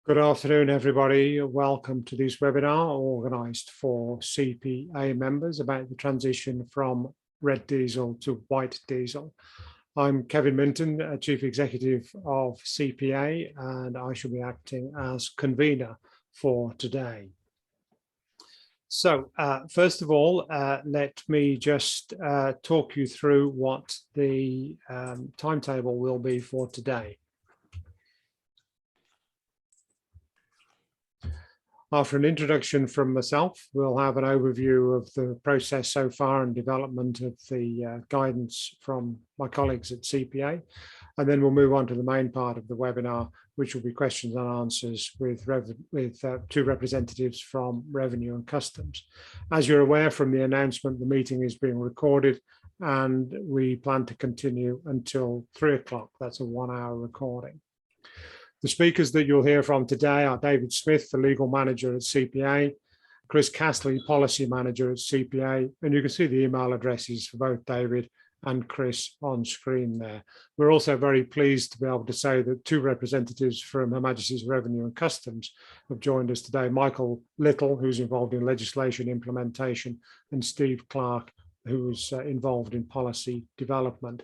Good afternoon, everybody. Welcome to this webinar organised for CPA members about the transition from red diesel to white diesel. I'm Kevin Minton, Chief Executive of CPA, and I shall be acting as convener for today. So first of all, let me just talk you through what the timetable will be for today. After an introduction from myself, we'll have an overview of the process so far and development of the guidance from my colleagues at CPA. And then we'll move on to the main part of the webinar, which will be questions and answers with two representatives from Revenue and Customs. As you're aware from the announcement, the meeting is being recorded and we plan to continue until 3 o'clock. That's a 1-hour recording. The speakers that you'll hear from today are David Smith, the legal manager at CPA, Chris Castley, policy manager at CPA, and you can see the email addresses for both David and Chris on screen there. We're also very pleased to be able to say that two representatives from Her Majesty's Revenue and Customs have joined us today, Michael Little, who's involved in legislation implementation, and Steve Clarke, who's involved in policy development.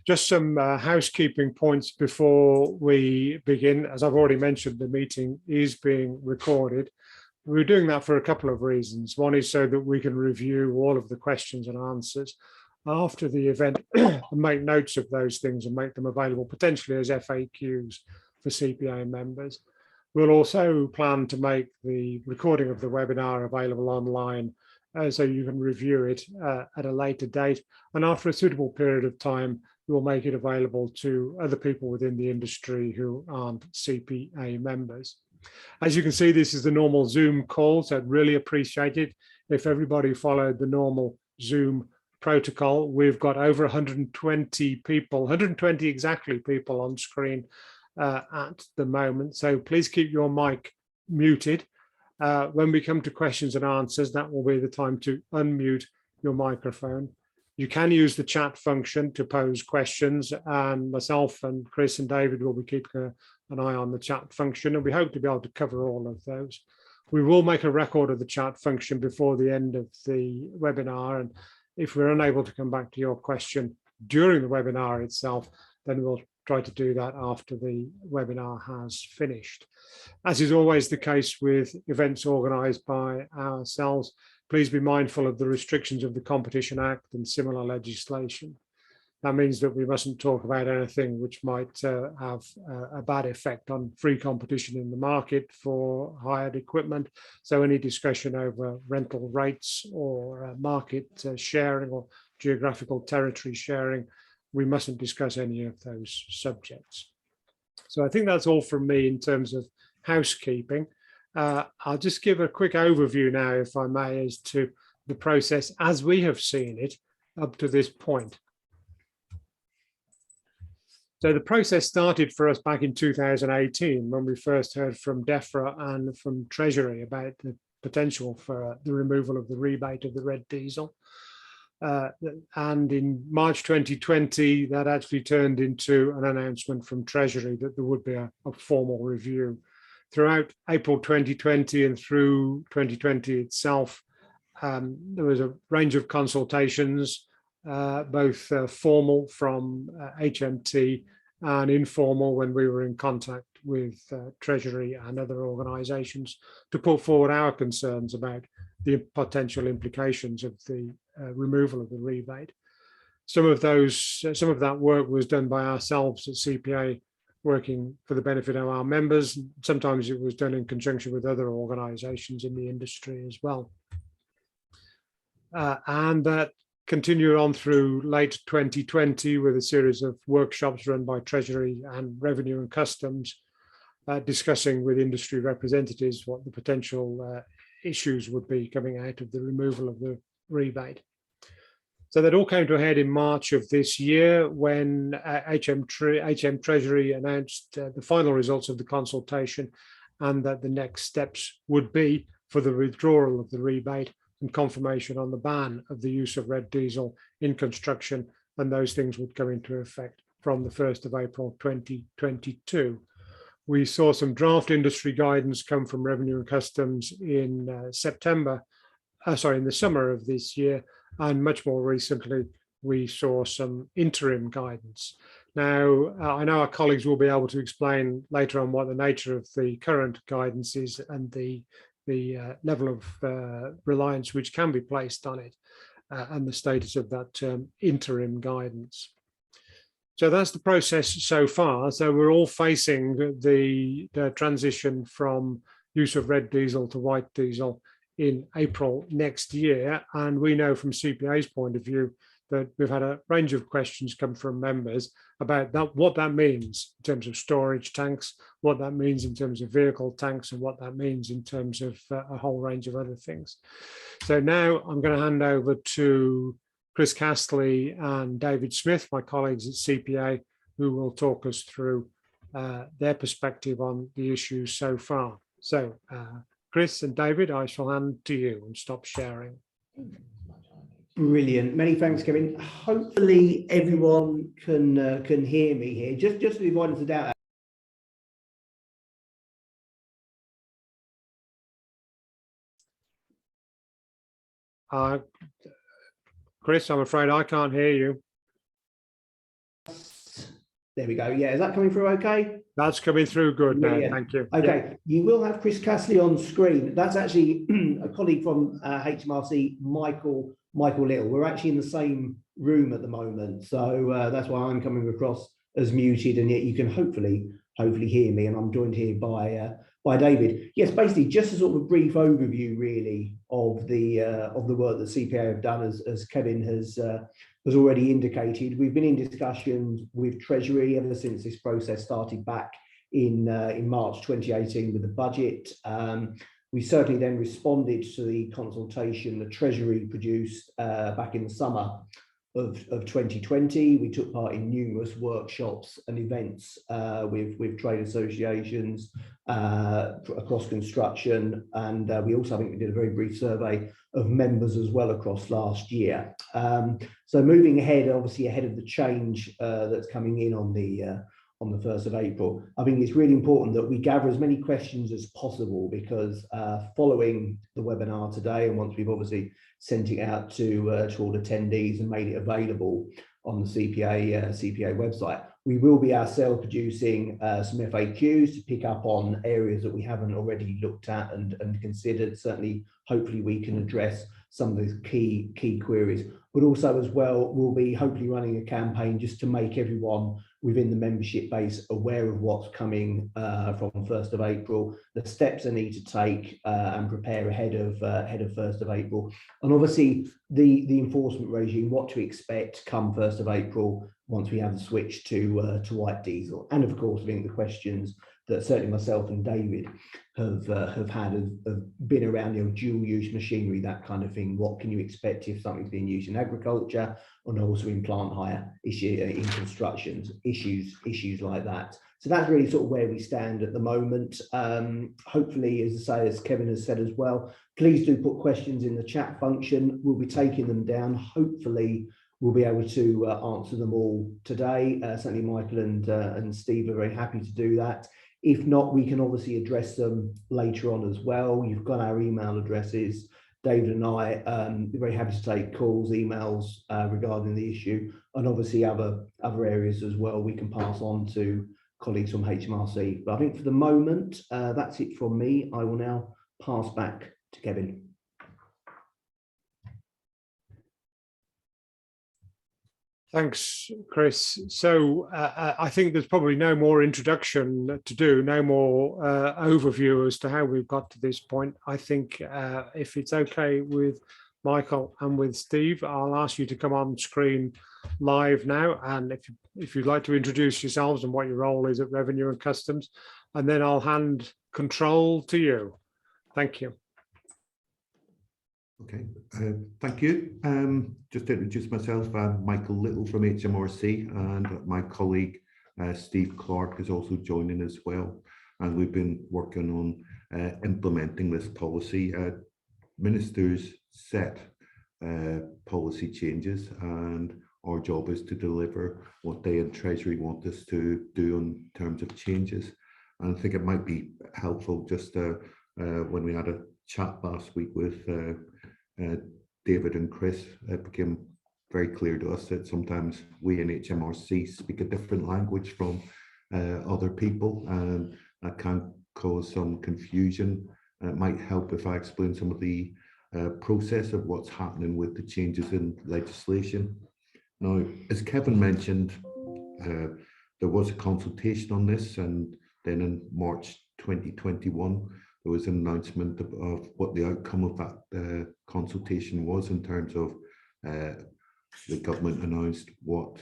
Just some housekeeping points before we begin. As I've already mentioned, the meeting is being recorded. We're doing that for a couple of reasons. One is so that we can review all of the questions and answers after the event and make notes of those things and make them available potentially as FAQs for CPA members. We'll also plan to make the recording of the webinar available online so you can review it at a later date. And after a suitable period of time, we'll make it available to other people within the industry who aren't CPA members. As you can see, this is the normal Zoom call, so I'd really appreciate it if everybody followed the normal Zoom protocol. We've got over 120 people, 120 exactly people on screen at the moment. So please keep your mic muted. When we come to questions and answers, that will be the time to unmute your microphone. You can use the chat function to pose questions, and myself and Chris and David will be keeping an eye on the chat function, and we hope to be able to cover all of those. We will make a record of the chat function before the end of the webinar, and if we're unable to come back to your question during the webinar itself, then we'll try to do that after the webinar has finished. As is always the case with events organised by ourselves, please be mindful of the restrictions of the Competition Act and similar legislation. That means that we mustn't talk about anything which might have a bad effect on free competition in the market for hired equipment. So any discussion over rental rates or market sharing or geographical territory sharing, we mustn't discuss any of those subjects. So I think that's all from me in terms of housekeeping. I'll just give a quick overview now, if I may, as to the process as we have seen it up to this point. So the process started for us back in 2018 when we first heard from DEFRA and from Treasury about the potential for the removal of the rebate of the red diesel. And in March 2020, that actually turned into an announcement from Treasury that there would be a formal review. Throughout April 2020 and through 2020 itself, there was a range of consultations, both formal from HMT and informal when we were in contact with Treasury and other organisations to put forward our concerns about the potential implications of the removal of the rebate. Some of that work was done by ourselves at CPA, working for the benefit of our members. Sometimes it was done in conjunction with other organisations in the industry as well. And that continued on through late 2020 with a series of workshops run by Treasury and Revenue and Customs, discussing with industry representatives what the potential issues would be coming out of the removal of the rebate. So that all came to a head in March of this year when HM Treasury announced the final results of the consultation and that the next steps would be for the withdrawal of the rebate and confirmation on the ban of the use of red diesel in construction, and those things would come into effect from the 1st of April 2022. We saw some draft industry guidance come from Revenue and Customs in in the summer of this year, and much more recently, we saw some interim guidance. Now, I know our colleagues will be able to explain later on what the nature of the current guidance is and the level of reliance which can be placed on it, and the status of that term interim guidance. So that's the process so far. So we're all facing the transition from use of red diesel to white diesel in April next year. And we know from CPA's point of view that we've had a range of questions come from members about that, what that means in terms of storage tanks, what that means in terms of vehicle tanks, and what that means in terms of a whole range of other things. So now I'm going to hand over to Chris Castley and David Smith, my colleagues at CPA, who will talk us through their perspective on the issues so far. So Chris and David, I shall hand to you and stop sharing. Brilliant. Many thanks, Kevin. Hopefully everyone can hear me here. Just for the avoidance of doubt. Chris, I'm afraid I can't hear you. There we go. Yeah, is that coming through okay? That's coming through good now. Yeah. Thank you. Okay, yeah. You will have Chris Castley on screen. That's actually a colleague from HMRC, Michael Little. We're actually in the same room at the moment, so that's why I'm coming across as muted, and yet you can hopefully hear me. And I'm joined here by David. Yes, basically just a sort of a brief overview, really, of the work that CPA have done, as Kevin has already indicated. We've been in discussions with Treasury ever since this process started back in March 2018 with the budget. We certainly then responded to the consultation the Treasury produced back in the summer of 2020. We took part in numerous workshops and events with trade associations across construction, and we also, I think, we did a very brief survey of members as well across last year. So moving ahead, obviously ahead of the change that's coming in on the 1st of April, I think it's really important that we gather as many questions as possible, because following the webinar today, and once we've obviously sent it out to all attendees and made it available on the CPA website, we will be ourselves producing some FAQs to pick up on areas that we haven't already looked at and considered. Certainly, hopefully we can address some of those key queries, but also as well, we'll be hopefully running a campaign just to make everyone within the membership base aware of what's coming from 1st of April, the steps they need to take and prepare ahead of 1st of April, and obviously the enforcement regime, what to expect come 1st of April once we have the switch to white diesel. And of course, I think the questions that certainly myself and David have had have been around, dual use machinery, that kind of thing. What can you expect if something's being used in agriculture, and also in plant hire, in constructions, issues like that. So that's really sort of where we stand at the moment. Hopefully, as I say, as Kevin has said as well, please do put questions in the chat function. We'll be taking them down. Hopefully, we'll be able to answer them all today. Certainly Michael and Steve are very happy to do that. If not, we can obviously address them later on as well. You've got our email addresses. David and I are very happy to take calls, emails regarding the issue, and obviously other areas as well we can pass on to colleagues from HMRC. But I think for the moment, that's it from me. I will now pass back to Kevin. Thanks, Chris. So I think there's probably no more introduction to do, no more overview as to how we've got to this point. I think if it's okay with Michael and with Steve, I'll ask you to come on screen live now. And if you'd like to introduce yourselves and what your role is at Revenue and Customs, and then I'll hand control to you. Thank you. Okay, thank you. Just to introduce myself, I'm Michael Little from HMRC, and my colleague Steve Clarke is also joining as well. And we've been working on implementing this policy. Ministers set policy changes, and our job is to deliver what they in Treasury want us to do in terms of changes. And I think it might be helpful just when we had a chat last week with David and Chris, it became very clear to us that sometimes we in HMRC speak a different language from other people, and that can cause some confusion. And it might help if I explain some of the process of what's happening with the changes in legislation. Now, as Kevin mentioned, there was a consultation on this, and then in March 2021, there was an announcement of what the outcome of that consultation was in terms of the government announced what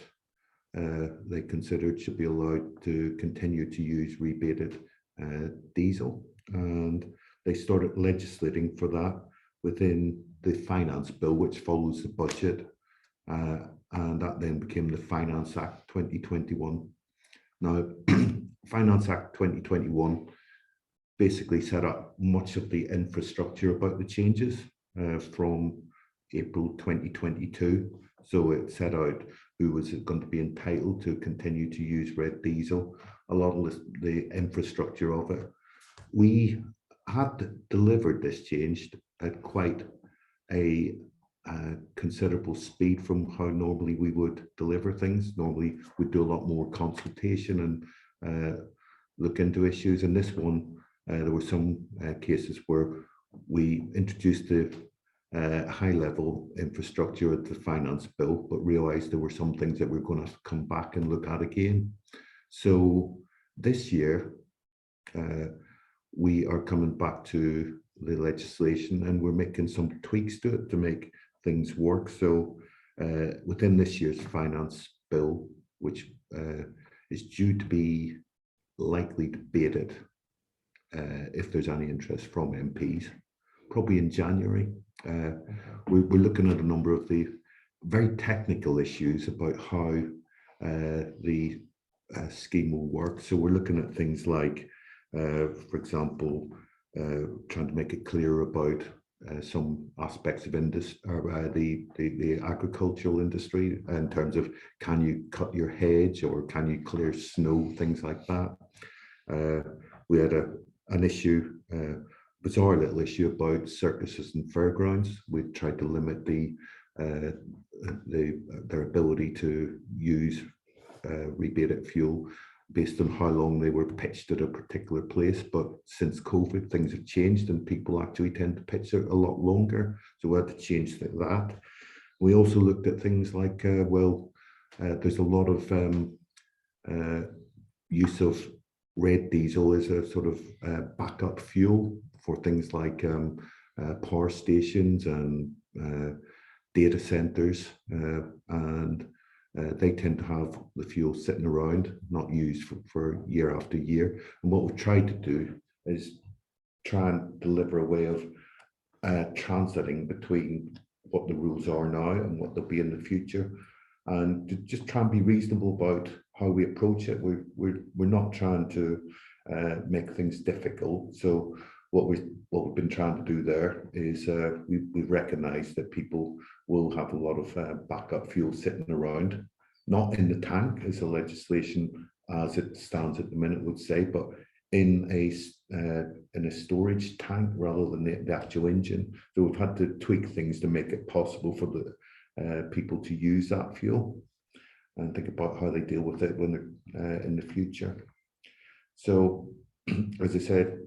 they considered should be allowed to continue to use rebated diesel. And they started legislating for that within the finance bill, which follows the budget. And that then became the Finance Act 2021. Now, Finance Act 2021 basically set up much of the infrastructure about the changes from April 2022. So it set out who was going to be entitled to continue to use red diesel, a lot of the infrastructure of it. We had delivered this change at quite a considerable speed from how normally we would deliver things. Normally we'd do a lot more consultation and look into issues. In this one, there were some cases where we introduced the high-level infrastructure at the finance bill, but realized there were some things that we're going to come back and look at again. So this year, we are coming back to the legislation, and we're making some tweaks to it to make things work. So within this year's finance bill, which is due to be likely debated if there's any interest from MPs, probably in January, we're looking at a number of the very technical issues about how the scheme will work. So we're looking at things like, for example, trying to make it clear about some aspects of the agricultural industry in terms of, can you cut your hedge or can you clear snow, things like that. We had an issue, bizarre little issue about circuses and fairgrounds. We tried to limit their ability to use rebated fuel based on how long they were pitched at a particular place. But since COVID, things have changed and people actually tend to pitch it a lot longer. So we had to change that. We also looked at things like, there's a lot of use of red diesel as a sort of backup fuel for things like power stations and data centers, and they tend to have the fuel sitting around, not used for year after year. And what we've tried to do is try and deliver a way of transiting between what the rules are now and what they'll be in the future, and to just try and be reasonable about how we approach it. We're not trying to make things difficult. So what we've been trying to do there is we've recognised that people will have a lot of backup fuel sitting around, not in the tank as the legislation as it stands at the minute would say, but in a storage tank rather than the actual engine. So we've had to tweak things to make it possible for the people to use that fuel and think about how they deal with it when they're in the future. So, as I said,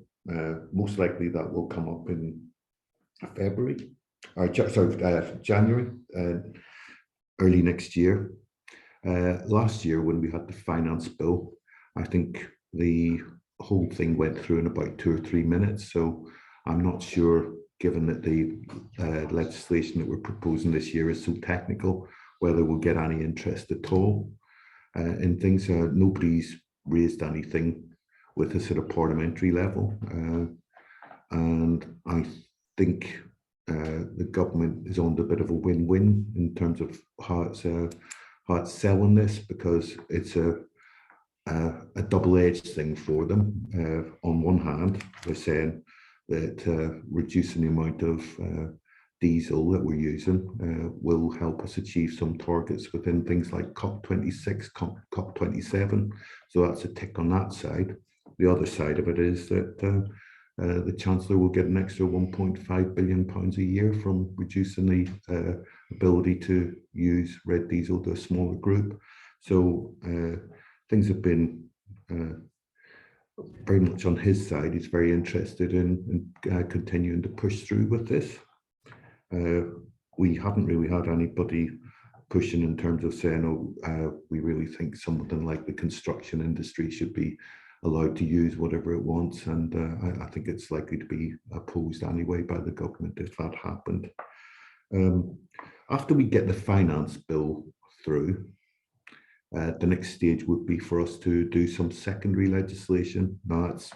most likely that will come up in February, or January, early next year. Last year, when we had the finance bill, I think the whole thing went through in about 2 or 3 minutes. So I'm not sure, given that the legislation that we're proposing this year is so technical, whether we'll get any interest at all in things. Nobody's raised anything with us at a parliamentary level. And I think the government is on a bit of a win-win in terms of how it's selling this, because it's a double-edged thing for them. On one hand, they're saying that reducing the amount of diesel that we're using will help us achieve some targets within things like COP26, COP27. So that's a tick on that side. the other side of it is that the Chancellor will get an extra £1.5 billion a year from reducing the ability to use red diesel to a smaller group. So things have been very much on his side. He's very interested in continuing to push through with this. We haven't really had anybody pushing in terms of saying, oh, we really think something like the construction industry should be allowed to use whatever it wants. And I think it's likely to be opposed anyway by the government if that happened. After we get the finance bill through, the next stage would be for us to do some secondary legislation. Now that's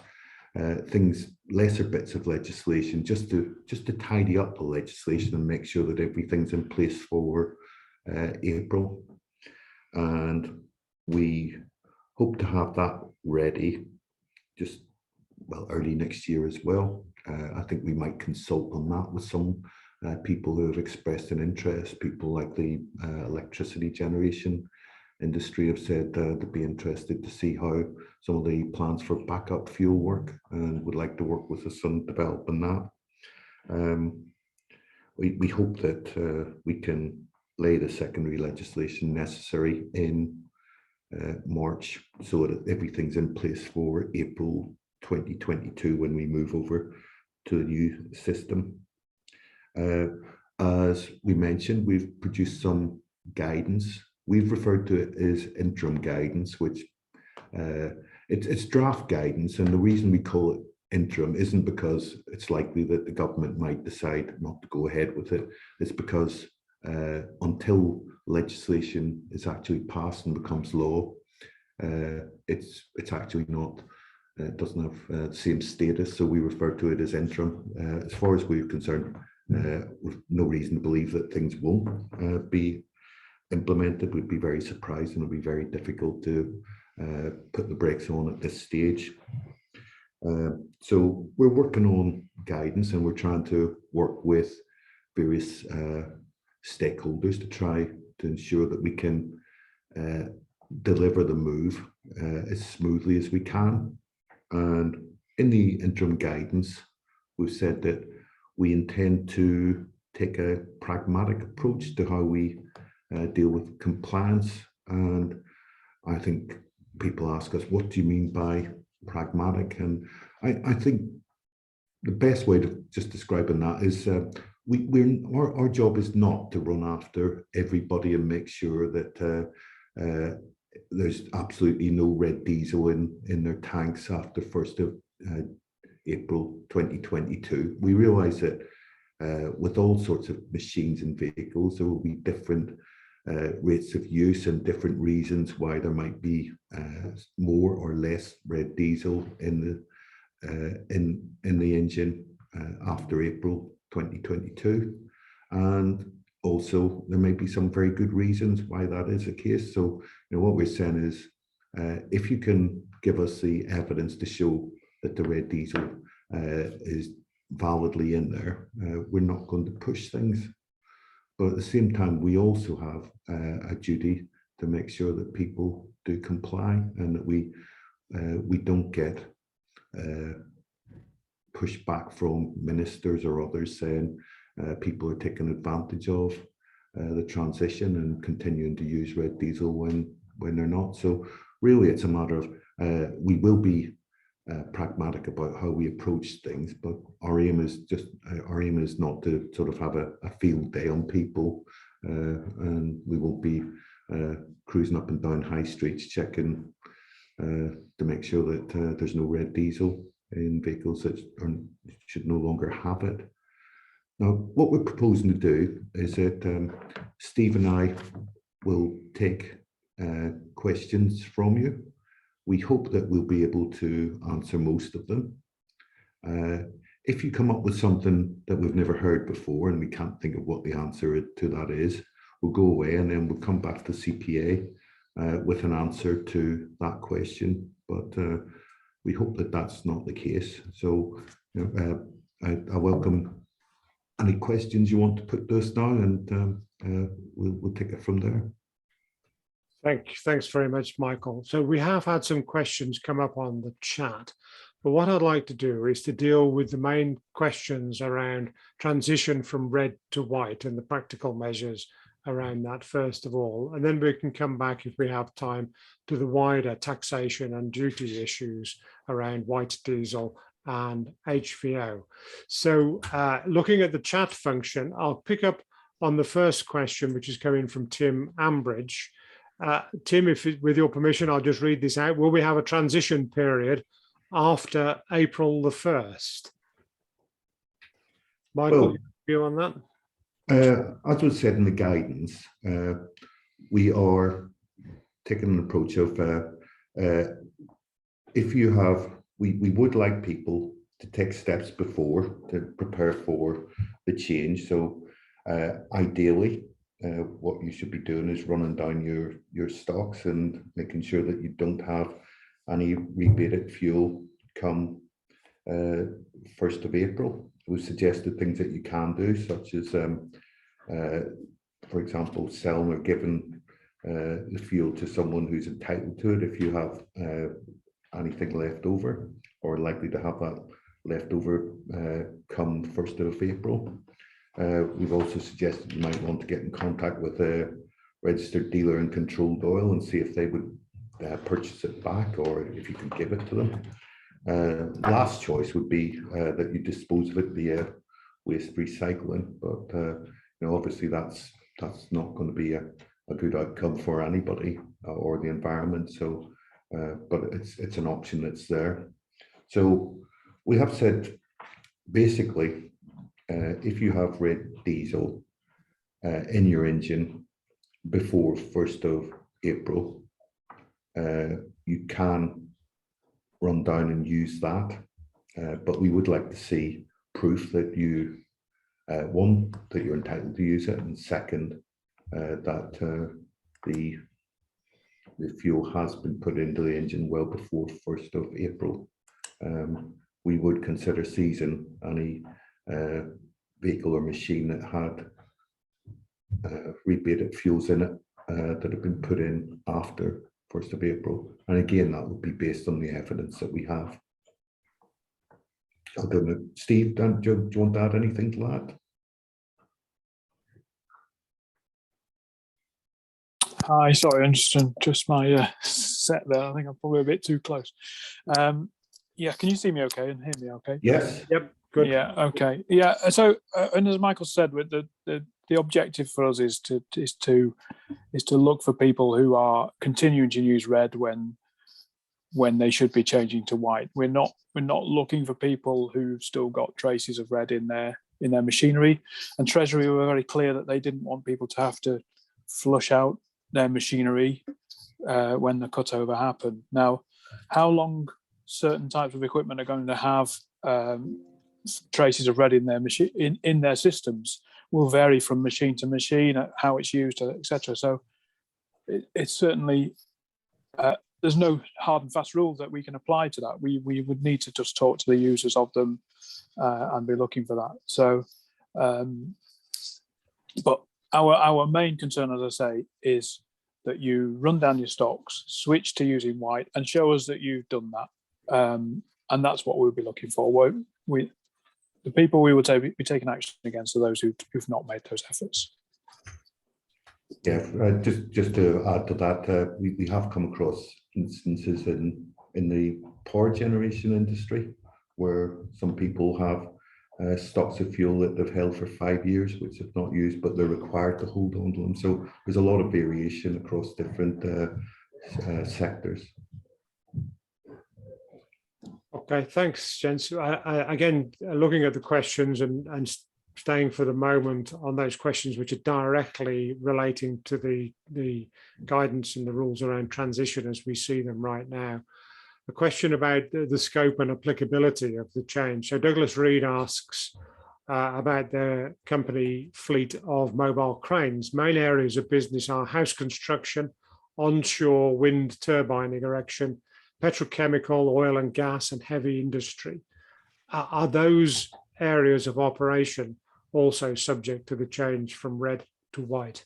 lesser bits of legislation, just to tidy up the legislation and make sure that everything's in place for April. And we hope to have that ready early next year as well. I think we might consult on that with some people who have expressed an interest. People like the electricity generation industry have said they'd be interested to see how some of the plans for backup fuel work and would like to work with us on developing that. We hope that we can lay the secondary legislation necessary in March so that everything's in place for April 2022 when we move over to the new system. As we mentioned, we've produced some guidance. We've referred to it as interim guidance, which it's draft guidance. And the reason we call it interim isn't because it's likely that the government might decide not to go ahead with it. It's because until legislation is actually passed and becomes law, it's actually not, it doesn't have the same status. So we refer to it as interim. As far as we're concerned, with no reason to believe that things won't be implemented. We'd be very surprised, and it'll be very difficult to put the brakes on at this stage. So we're working on guidance, and we're trying to work with various stakeholders to try to ensure that we can deliver the move as smoothly as we can. And in the interim guidance, we've said that we intend to take a pragmatic approach to how we deal with compliance. And I think people ask us, what do you mean by pragmatic? And I think the best way to just describing that is our job is not to run after everybody and make sure that there's absolutely no red diesel in their tanks after 1st of April 2022. We realise that with all sorts of machines and vehicles, there will be different rates of use and different reasons why there might be more or less red diesel in the engine after April 2022. And also there may be some very good reasons why that is the case. So what we're saying is if you can give us the evidence to show that the red diesel is validly in there, we're not going to push things. But at the same time, we also have a duty to make sure that people do comply, and that we don't get pushback from ministers or others saying people are taking advantage of the transition and continuing to use red diesel when they're not. So really, it's a matter of we will be pragmatic about how we approach things, but our aim is not to sort of have a field day on people, and we won't be cruising up and down high streets checking to make sure that there's no red diesel in vehicles that should no longer have it. Now, what we're proposing to do is that Steve and I will take questions from you. We hope that we'll be able to answer most of them. If you come up with something that we've never heard before and we can't think of what the answer to that is, we'll go away and then we'll come back to CPA with an answer to that question. But we hope that that's not the case. So I welcome any questions you want to put to us now, and we'll take it from there. Thanks very much, Michael. So we have had some questions come up on the chat, but what I'd like to do is to deal with the main questions around transition from red to white and the practical measures around that first of all, and then we can come back if we have time to the wider taxation and duty issues around white diesel and HVO. So looking at the chat function, I'll pick up on the first question, which is coming from Tim Ambridge. Tim, with your permission, I'll just read this out. Will we have a transition period after April the 1st? Michael, Well, view on that? as was said in the guidance, we are taking an approach of if you have, we would like people to take steps before to prepare for the change. So ideally, what you should be doing is running down your stocks and making sure that you don't have any rebated fuel come 1st of April. We've suggested things that you can do, such as, for example, selling or giving the fuel to someone who's entitled to it if you have anything left over or likely to have that left over come 1st of April. We've also suggested you might want to get in contact with a registered dealer in controlled oil and see if they would purchase it back or if you can give it to them. Last choice would be that you dispose of it via waste recycling, but you know, obviously that's not going to be a good outcome for anybody or the environment. So, but it's an option that's there. So we have said basically, if you have red diesel in your engine before 1st of April, you can run down and use that, but we would like to see proof that you, one, that you're entitled to use it, and second, that the fuel has been put into the engine well before 1st of April. We would consider seizing any vehicle or machine that had rebated fuels in it that have been put in after 1st of April. And again, that would be based on the evidence that we have. I don't know, Steve, do you want to add anything to that? Hi, sorry, I'm just my set there. I think I'm probably a bit too close. Yeah, can you see me okay and hear me okay? Yes. Yep, good. Yeah, okay. Yeah, so and as Michael said, with the objective for us is to look for people who are continuing to use red when they should be changing to white. We're not looking for people who've still got traces of red in their machinery. And Treasury were very clear that they didn't want people to have to flush out their machinery when the cutover happened. Now, how long certain types of equipment are going to have traces of red in their machine in their systems will vary from machine to machine, how it's used, etc. So it's certainly there's no hard and fast rule that we can apply to that. We would need to just talk to the users of them and be looking for that. So, but our main concern, as I say, is that you run down your stocks, switch to using white, and show us that you've done that. And that's what we'll be looking for. The people we will be taking action against are those who've not made those efforts. Yeah, just to add to that, we have come across instances in the power generation industry where some people have stocks of fuel that they've held for 5 years, which have not used, but they're required to hold on to them. So there's a lot of variation across different sectors. Okay, thanks, gents. Again, looking at the questions and staying for the moment on those questions which are directly relating to the guidance and the rules around transition as we see them right now. A question about the scope and applicability of the change. So Douglas Reed asks about their company fleet of mobile cranes. Main areas of business are house construction, onshore wind turbine erection, petrochemical, oil and gas, and heavy industry. Are those areas of operation also subject to the change from red to white?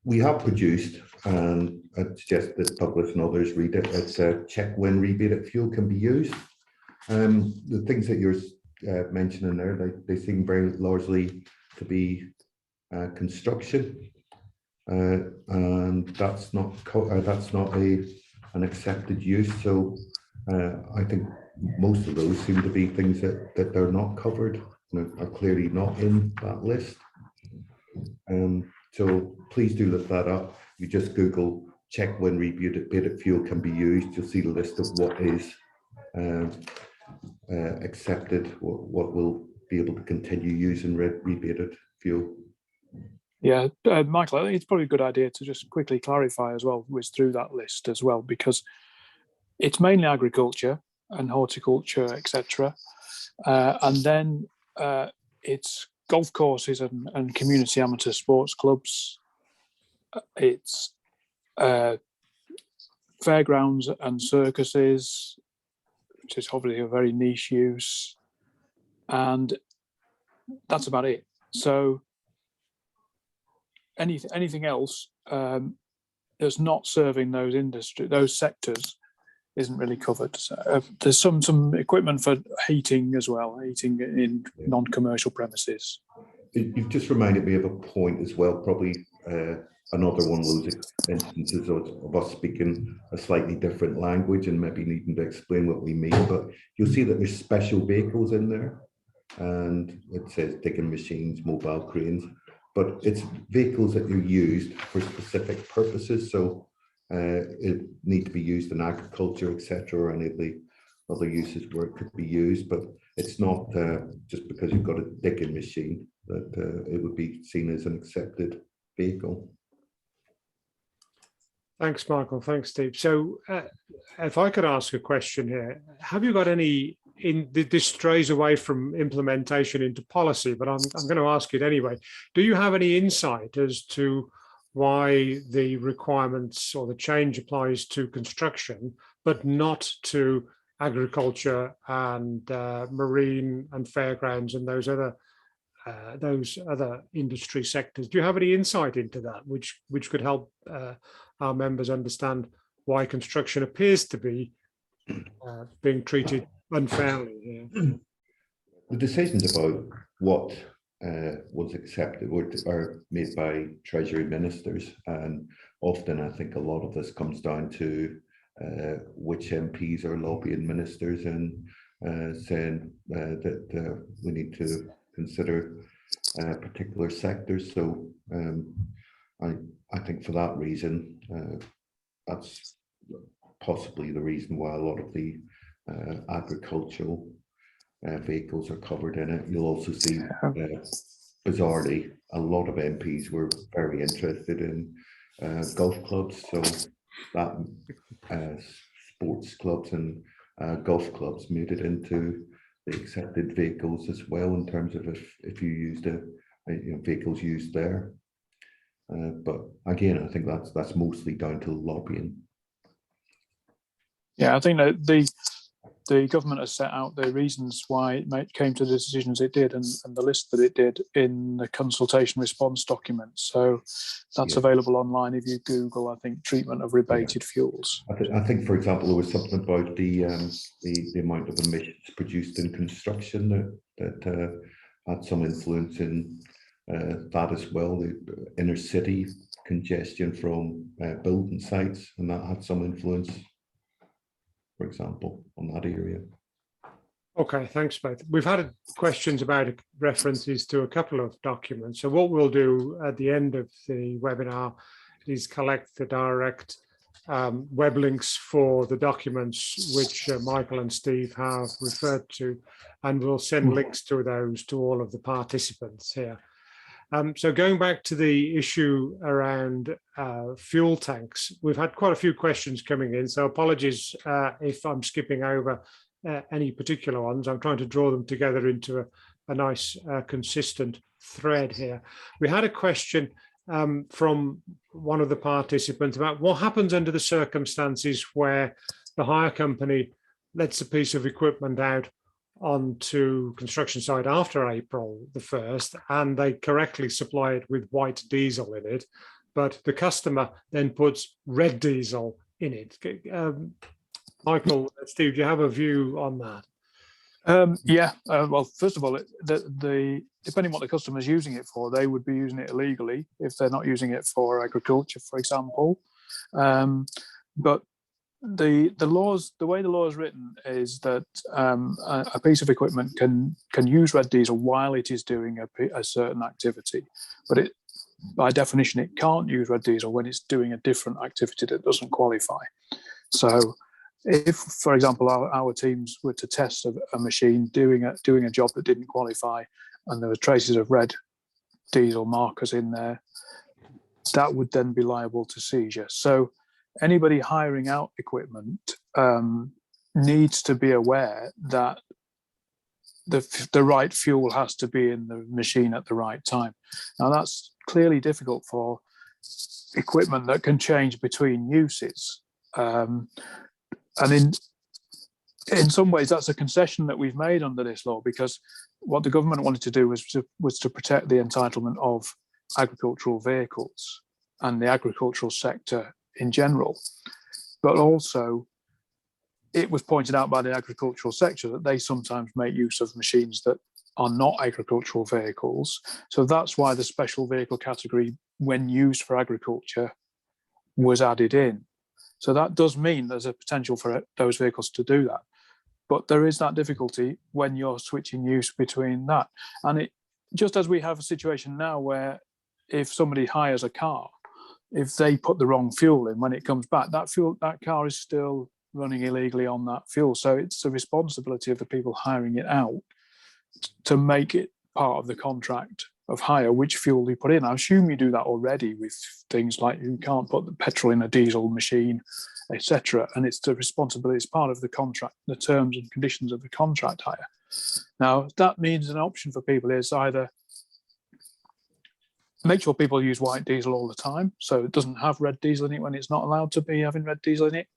we have produced, and I suggest that public and others read it. It's a check when rebated fuel can be used. The things that you're mentioning there, they seem very largely to be construction, and that's not an accepted use. So I think most of those seem to be things that they're not covered, are clearly not in that list. So please do look that up. You just Google check when rebated fuel can be used. You'll see the list of what is accepted, what will be able to continue using rebated fuel. Yeah, Michael, I think it's probably a good idea to just quickly clarify as well, whiz through that list as well, because it's mainly agriculture and horticulture, etc. And then it's golf courses and community amateur sports clubs. It's fairgrounds and circuses, which is obviously a very niche use. And that's about it. So anything else that's not serving those sectors isn't really covered. So, there's some equipment for heating as well, heating in non-commercial premises. You've just reminded me of a point as well, probably another one of those instances of us speaking a slightly different language and maybe needing to explain what we mean, but you'll see that there's special vehicles in there, and it says digging machines, mobile cranes, but it's vehicles that are used for specific purposes. So it need to be used in agriculture, etc., or any of the other uses where it could be used. But it's not just because you've got a digging machine that it would be seen as an accepted vehicle. Thanks, Michael. Thanks, Steve. So if I could ask a question here, have you got any, this strays away from implementation into policy, but I'm going to ask it anyway. Do you have any insight as to why the requirements or the change applies to construction, but not to agriculture and marine and fairgrounds and those other industry sectors? Do you have any insight into that, which could help our members understand why construction appears to be being treated unfairly? The decisions about what was accepted are made by Treasury ministers, and often I think a lot of this comes down to which MPs are lobbying ministers and saying that we need to consider particular sectors. So I think for that reason, that's possibly the reason why a lot of the agricultural vehicles are covered in it. You'll also see, bizarrely, a lot of MPs were very interested in golf clubs. So that sports clubs and golf clubs made it into the accepted vehicles as well, in terms of if you used vehicles used there. But again, I think that's mostly down to lobbying. Yeah, I think that the government has set out the reasons why it came to the decisions it did, and the list that it did in the consultation response document. So that's available online if you Google, I think, treatment of rebated fuels. I think, for example, there was something about the amount of emissions produced in construction that had some influence in that as well. The inner city congestion from building sites, and that had some influence, for example, on that area. Okay, thanks, both. We've had questions about references to a couple of documents. So what we'll do at the end of the webinar is collect the direct web links for the documents which Michael and Steve have referred to, and we'll send links to those to all of the participants here. So going back to the issue around fuel tanks, we've had quite a few questions coming in, so apologies if I'm skipping over any particular ones. I'm trying to draw them together into a nice consistent thread here. We had a question from one of the participants about what happens under the circumstances where the hire company lets a piece of equipment out onto construction site after April the 1st, and they correctly supply it with white diesel in it, but the customer then puts red diesel in it. Michael, Steve, do you have a view on that? Well, first of all, depending what the customer is using it for, they would be using it illegally if they're not using it for agriculture, for example. But the way the law is written is that a piece of equipment can use red diesel while it is doing a certain activity, but by definition it can't use red diesel when it's doing a different activity that doesn't qualify. So if, for example, our teams were to test a machine doing a job that didn't qualify, and there were traces of red diesel markers in there, that would then be liable to seizure. So anybody hiring out equipment needs to be aware that the right fuel has to be in the machine at the right time. Now, that's clearly difficult for equipment that can change between uses. And in some ways, that's a concession that we've made under this law, because what the government wanted to do was to protect the entitlement of agricultural vehicles and the agricultural sector in general. But also, it was pointed out by the agricultural sector that they sometimes make use of machines that are not agricultural vehicles. So that's why the special vehicle category, when used for agriculture, was added in. So that does mean there's a potential for those vehicles to do that. But there is that difficulty when you're switching use between that. And just as we have a situation now where if somebody hires a car, if they put the wrong fuel in, when it comes back, that car is still running illegally on that fuel. So it's the responsibility of the people hiring it out to make it part of the contract of hire which fuel you put in. I assume you do that already with things like you can't put the petrol in a diesel machine, etc. And it's the responsibility, it's part of the contract, the terms and conditions of the contract hire. Now, that means an option for people is either make sure people use white diesel all the time, so it doesn't have red diesel in it when it's not allowed to be having red diesel in it.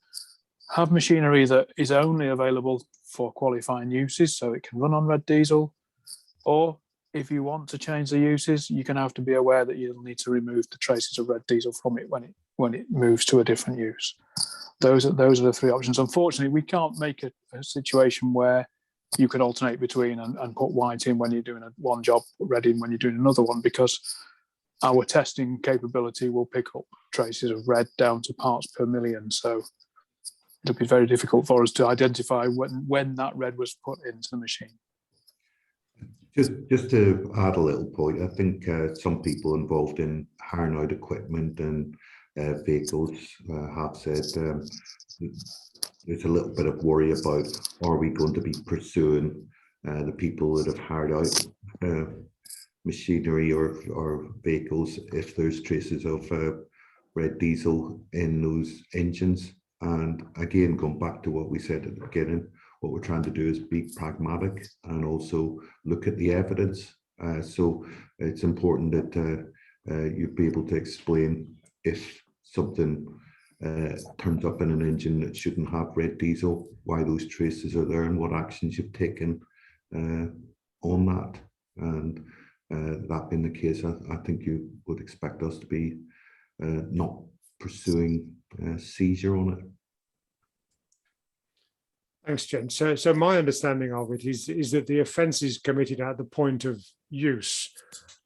Have machinery that is only available for qualifying uses, so it can run on red diesel. Or if you want to change the uses, you're going to have to be aware that you'll need to remove the traces of red diesel from it when it moves to a different use. Those are the three options. Unfortunately, we can't make a situation where you can alternate between and put white in when you're doing one job, put red in when you're doing another one, because our testing capability will pick up traces of red down to parts per million. So it'll be very difficult for us to identify when that red was put into the machine. Just to add a little point, I think some people involved in hiring out equipment and vehicles have said there's a little bit of worry about, are we going to be pursuing the people that have hired out machinery or vehicles if there's traces of red diesel in those engines? And again, going back to what we said at the beginning, what we're trying to do is be pragmatic and also look at the evidence. So it's important that you'd be able to explain if something turns up in an engine that shouldn't have red diesel, why those traces are there and what actions you've taken on that. And that being the case, I think you would expect us to be not pursuing seizure on it. Thanks, Jen. So my understanding of it is that the offence is committed at the point of use,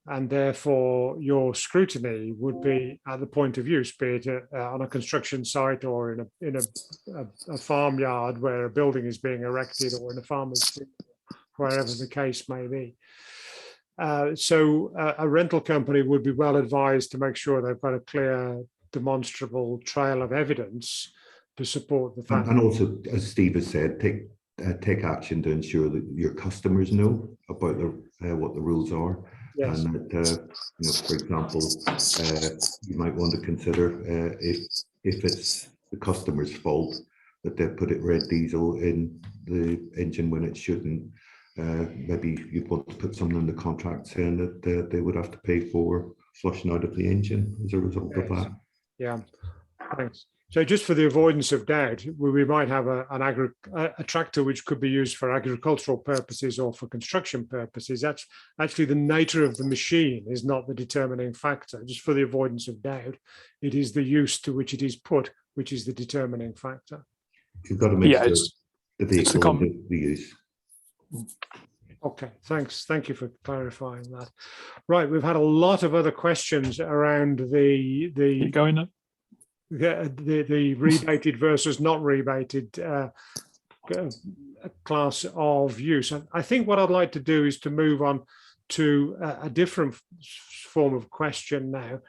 and therefore your scrutiny would be at the point of use, be it on a construction site or in a farmyard where a building is being erected, or in a farmer's field, wherever the case may be. So a rental company would be well advised to make sure they've got a clear, demonstrable trail of evidence to support the fact. And also, as Steve has said, take action to ensure that your customers know about what the rules are. Yes. And that, for example, you might want to consider if it's the customer's fault that they put it red diesel in the engine when it shouldn't. Maybe you'd want to put something in the contract saying that they would have to pay for flushing out of the engine as a result of that. Yeah, thanks. So just for the avoidance of doubt, we might have a tractor which could be used for agricultural purposes or for construction purposes. That's actually the nature of the machine is not the determining factor. Just for the avoidance of doubt, it is the use to which it is put, which is the determining factor. You've got to make Yeah, the vehicle and the use. Okay, thanks. Thank you for clarifying that. Right, we've had a lot of other questions around the Keep going now. the rebated versus not rebated class of use. And I think what I'd like to do is to move on to a different form of question now,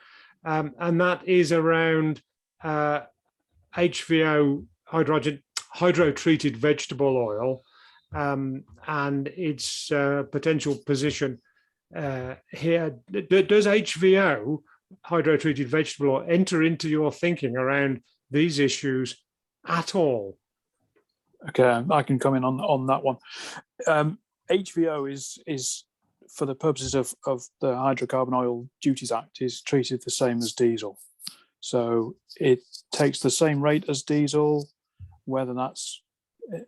and that is around HVO, hydro-treated vegetable oil, and its potential position here. Does HVO, hydro-treated vegetable oil, enter into your thinking around these issues at all? Okay, I can come in on that one. HVO is for the purposes of the Hydrocarbon Oil Duties Act, is treated the same as diesel. So it takes the same rate as diesel, whether that's,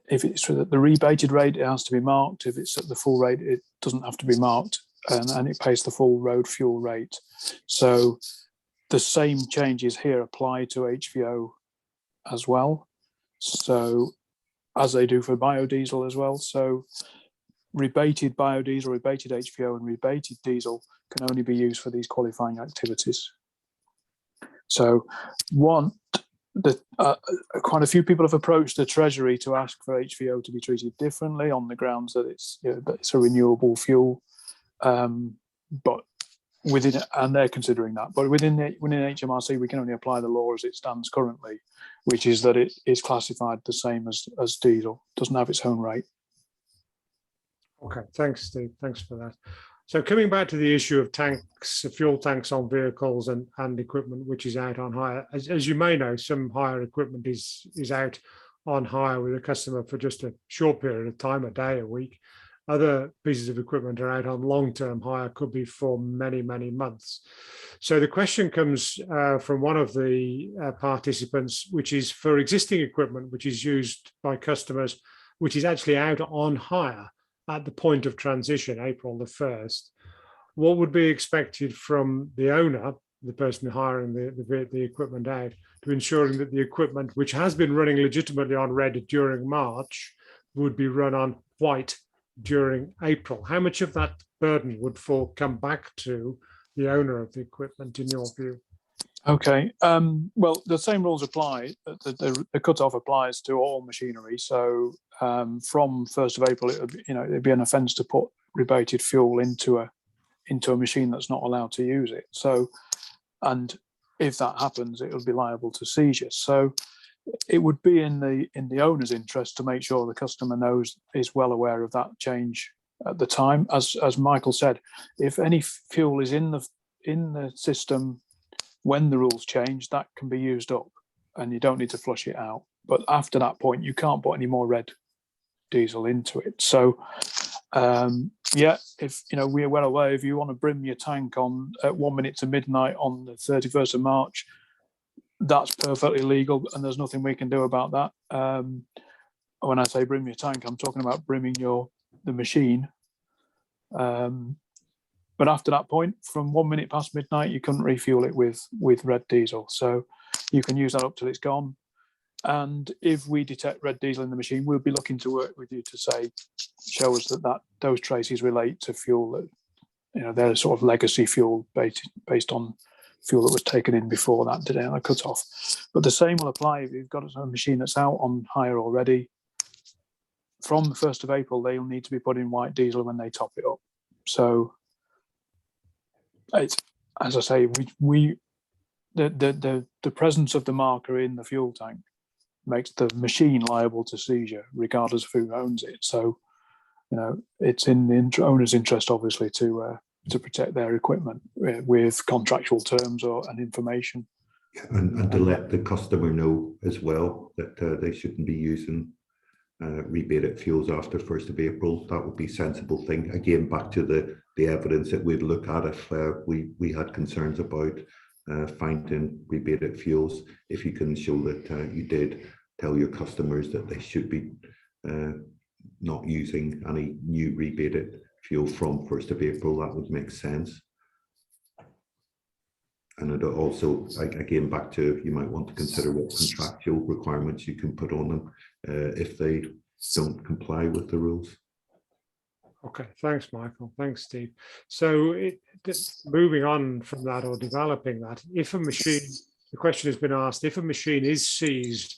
if it's at the rebated rate, it has to be marked. If it's at the full rate, it doesn't have to be marked, and it pays the full road fuel rate. So the same changes here apply to HVO as well. So as they do for biodiesel as well. So rebated biodiesel, rebated HVO, and rebated diesel can only be used for these qualifying activities. So quite a few people have approached the Treasury to ask for HVO to be treated differently on the grounds that it's a renewable fuel, but within, and they're considering that. But within HMRC, we can only apply the law as it stands currently, which is that it is classified the same as diesel. Doesn't have its own rate. Okay, thanks, Steve. Thanks for that. So coming back to the issue of tanks, fuel tanks on vehicles and equipment which is out on hire, as you may know, some hire equipment is out on hire with a customer for just a short period of time, a day, a week. Other pieces of equipment are out on long-term hire, could be for many, many months. So the question comes from one of the participants, which is for existing equipment which is used by customers, which is actually out on hire at the point of transition, April the 1st. What would be expected from the owner, the person hiring the equipment out, to ensuring that the equipment, which has been running legitimately on red during March, would be run on white during April? How much of that burden would come back to the owner of the equipment, in your view? Okay, well, the same rules apply. The cut-off applies to all machinery. So from 1st of April, it'd be an offence to put rebated fuel into a machine that's not allowed to use it. So, and if that happens, it will be liable to seizure. So it would be in the owner's interest to make sure the customer is well aware of that change at the time. As Michael said, if any fuel is in the system when the rules change, that can be used up and you don't need to flush it out. But after that point, you can't put any more red diesel into it. So yeah, if we're well aware, if you want to brim your tank on at 1 minute to midnight on the 31st of March, that's perfectly legal and there's nothing we can do about that. When I say brim your tank, I'm talking about brimming the machine. But after that point, from 1 minute past midnight, you couldn't refuel it with red diesel. So you can use that up till it's gone. And if we detect red diesel in the machine, we'll be looking to work with you to show us that those traces relate to fuel that, they're sort of legacy fuel based on fuel that was taken in before that day on a cut-off. But the same will apply if you've got a machine that's out on hire already. From the 1st of April, they'll need to be put in white diesel when they top it up. So it's, as I say, the presence of the marker in the fuel tank makes the machine liable to seizure, regardless of who owns it. So, it's in the owner's interest, obviously, to protect their equipment with contractual terms and information. And to let the customer know as well that they shouldn't be using rebated fuels after 1st of April. That would be a sensible thing. Again, back to the evidence that we'd look at if we had concerns about finding rebated fuels, if you can show that you did tell your customers that they should be not using any new rebated fuel from 1st of April, that would make sense. And it also, again, back to, you might want to consider what contractual requirements you can put on them if they don't comply with the rules. Okay, thanks, Michael. Thanks, Steve. So moving on from that, or developing that, if a machine, the question has been asked, if a machine is seized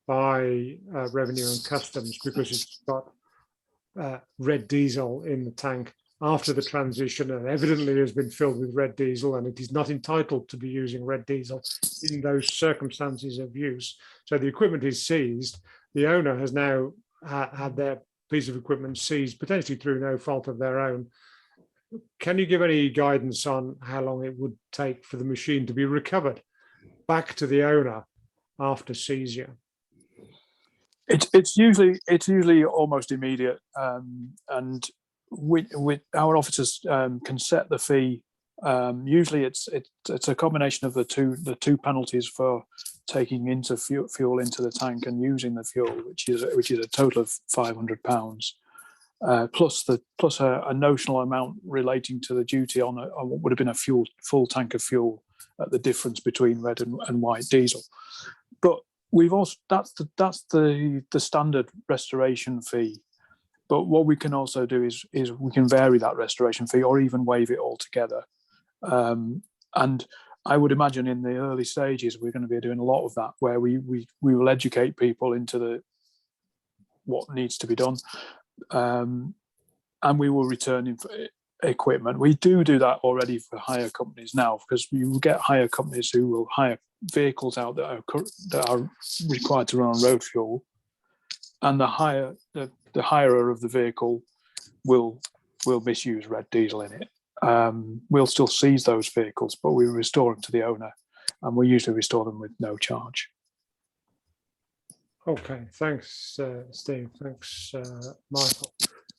by Revenue and Customs because it's got red diesel in the tank after the transition and evidently has been filled with red diesel, and it is not entitled to be using red diesel in those circumstances of use. So the equipment is seized. The owner has now had their piece of equipment seized, potentially through no fault of their own. Can you give any guidance on how long it would take for the machine to be recovered back to the owner after seizure? It's usually almost immediate, and our officers can set the fee. Usually, it's a combination of the two penalties for taking into fuel into the tank and using the fuel, which is a total of £500, plus a notional amount relating to the duty on what would have been a full tank of fuel at the difference between red and white diesel. But we've also that's the standard restoration fee. But what we can also do is we can vary that restoration fee or even waive it altogether. And I would imagine in the early stages we're going to be doing a lot of that, where we will educate people into what needs to be done, and we will return equipment. We do that already for hire companies now, because you will get hire companies who will hire vehicles out that are required to run on road fuel, and the hirer of the vehicle will misuse red diesel in it. We'll still seize those vehicles, but we restore them to the owner, and we usually restore them with no charge. Okay, thanks, Steve. Thanks, Michael.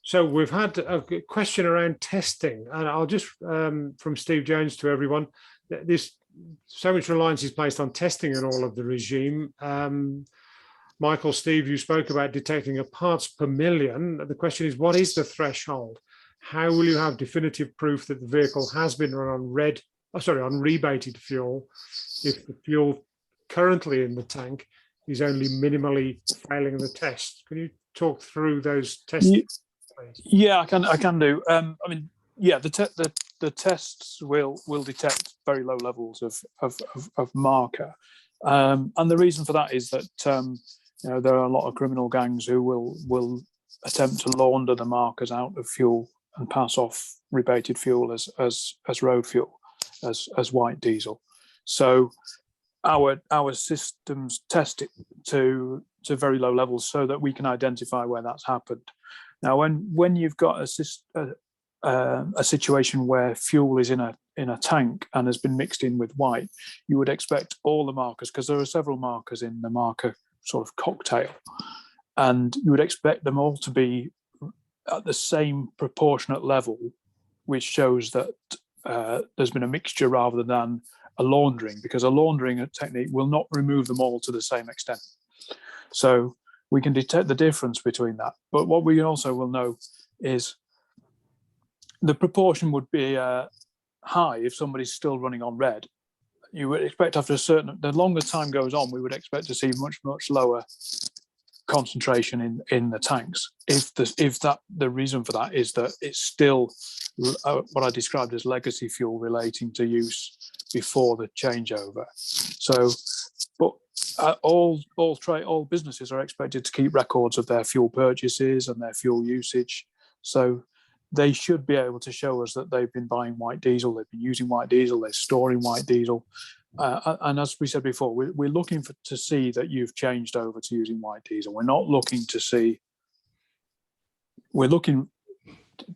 So we've had a question around testing, and I'll just, from Steve Jones to everyone, so much reliance is placed on testing in all of the regime. Michael, Steve, you spoke about detecting a parts per million. The question is, what is the threshold? How will you have definitive proof that the vehicle has been run on rebated fuel if the fuel currently in the tank is only minimally failing the test? Can you talk through those tests, please? Yeah, I can do. The tests will detect very low levels of marker, and the reason for that is that there are a lot of criminal gangs who will attempt to launder the markers out of fuel and pass off rebated fuel as road fuel, as white diesel. So our systems test it to very low levels so that we can identify where that's happened. Now, when you've got a situation where fuel is in a tank and has been mixed in with white, you would expect all the markers, because there are several markers in the marker sort of cocktail, and you would expect them all to be at the same proportionate level, which shows that there's been a mixture rather than a laundering, because a laundering technique will not remove them all to the same extent. So we can detect the difference between that. But what we also will know is the proportion would be high if somebody's still running on red. You would expect after the longer time goes on, we would expect to see much lower concentration in the tanks. If the reason for that is that it's still what I described as legacy fuel relating to use before the changeover. So, but all businesses are expected to keep records of their fuel purchases and their fuel usage. So they should be able to show us that they've been buying white diesel, they've been using white diesel, they're storing white diesel. And as we said before, we're looking to see that you've changed over to using white diesel. We're not looking to see, we're looking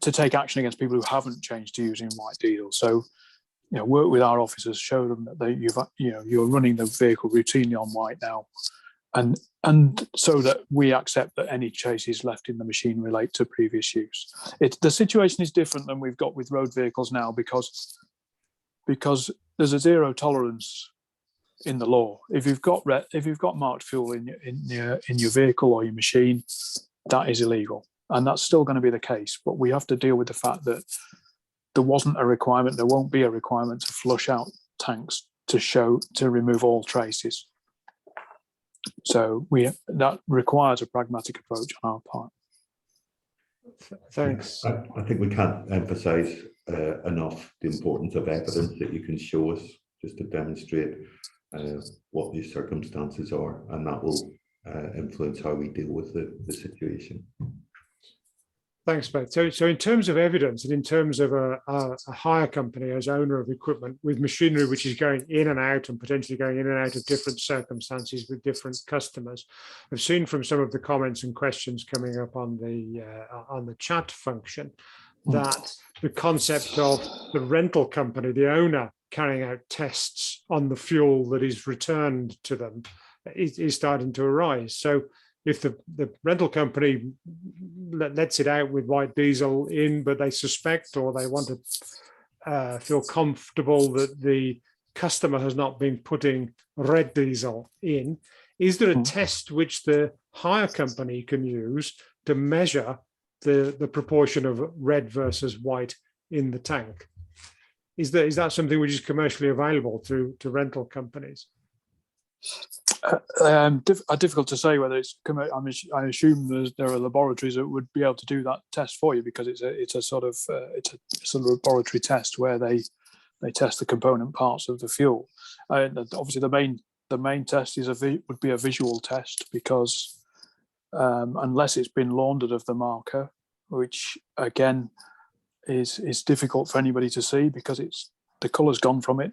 to take action against people who haven't changed to using white diesel. So, work with our officers, show them that you're running the vehicle routinely on white now, and so that we accept that any chases left in the machine relate to previous use. The situation is different than we've got with road vehicles now, because there's a zero tolerance in the law. If you've got marked fuel in your vehicle or your machine, that is illegal, and that's still going to be the case. But we have to deal with the fact that there wasn't a requirement, there won't be a requirement to flush out tanks to remove all traces. So that requires a pragmatic approach on our part. Thanks. I think we can't emphasize enough the importance of evidence that you can show us, just to demonstrate what these circumstances are, and that will influence how we deal with the situation. Thanks, Beth. So in terms of evidence, and in terms of a hire company as owner of equipment with machinery which is going in and out and potentially going in and out of different circumstances with different customers, I've seen from some of the comments and questions coming up on the chat function that the concept of the rental company, the owner, carrying out tests on the fuel that is returned to them is starting to arise. So if the rental company lets it out with white diesel in, but they suspect or they want to feel comfortable that the customer has not been putting red diesel in, is there a test which the hire company can use to measure the proportion of red versus white in the tank? Is that something which is commercially available to rental companies? Difficult to say whether it's. I assume there are laboratories that would be able to do that test for you, because it's a sort of laboratory test where they test the component parts of the fuel. Obviously, the main test would be a visual test, because unless it's been laundered of the marker, which again is difficult for anybody to see because the colour's gone from it.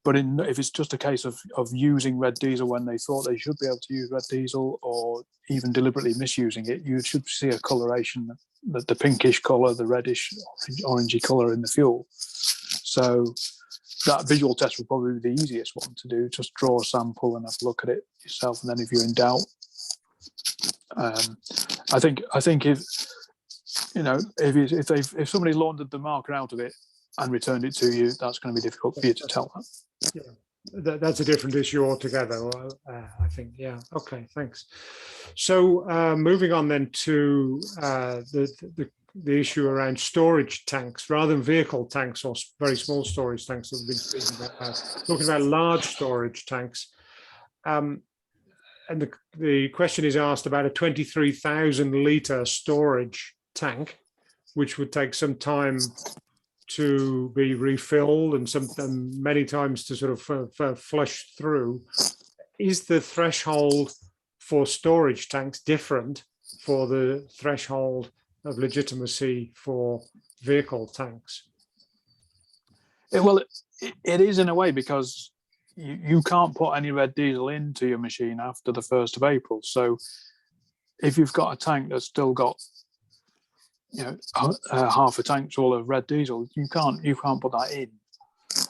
But if it's just a case of using red diesel when they thought they should be able to use red diesel, or even deliberately misusing it, you should see a coloration, the pinkish colour, the reddish, orangey colour in the fuel. So that visual test would probably be the easiest one to do. Just draw a sample and have a look at it yourself, and then if you're in doubt, I think if somebody laundered the marker out of it and returned it to you, that's going to be difficult for you to tell that. Yeah, that's a different issue altogether, I think. Yeah. Okay. Thanks. So moving on then to the issue around storage tanks rather than vehicle tanks or very small storage tanks that we've been speaking about. Talking about large storage tanks. And the question is asked about a 23,000 litre storage tank, which would take some time to be refilled and many times to sort of flush through. Is the threshold for storage tanks different for the threshold of legitimacy for vehicle tanks? Well, it is in a way, because you can't put any red diesel into your machine after the 1st of April. So if you've got a tank that's still got half a tank full of red diesel, you can't put that in.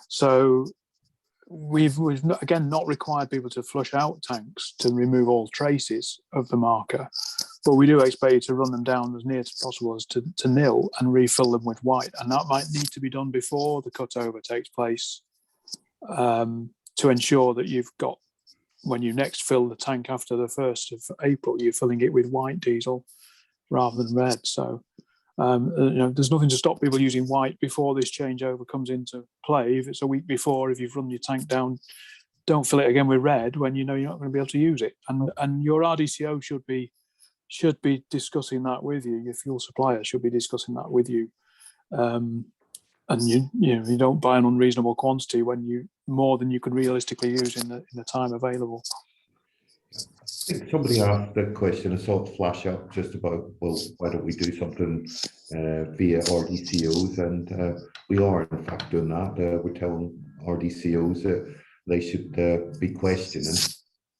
So we've again not required people to flush out tanks to remove all traces of the marker, but we do expect you to run them down as near as possible as to nil and refill them with white, and that might need to be done before the cutover takes place, to ensure that you've got, when you next fill the tank after the 1st of April, you're filling it with white diesel rather than red. So there's nothing to stop people using white before this changeover comes into play. If it's a week before, if you've run your tank down, don't fill it again with red when you know you're not going to be able to use it. And your RDCO should be discussing that with you. Your fuel supplier should be discussing that with you. And you don't buy an unreasonable quantity when more than you could realistically use in the time available. I think somebody asked that question, I saw it flash up just about, well, why don't we do something via RDCOs? And we are in fact doing that. We're telling RDCOs that they should be questioning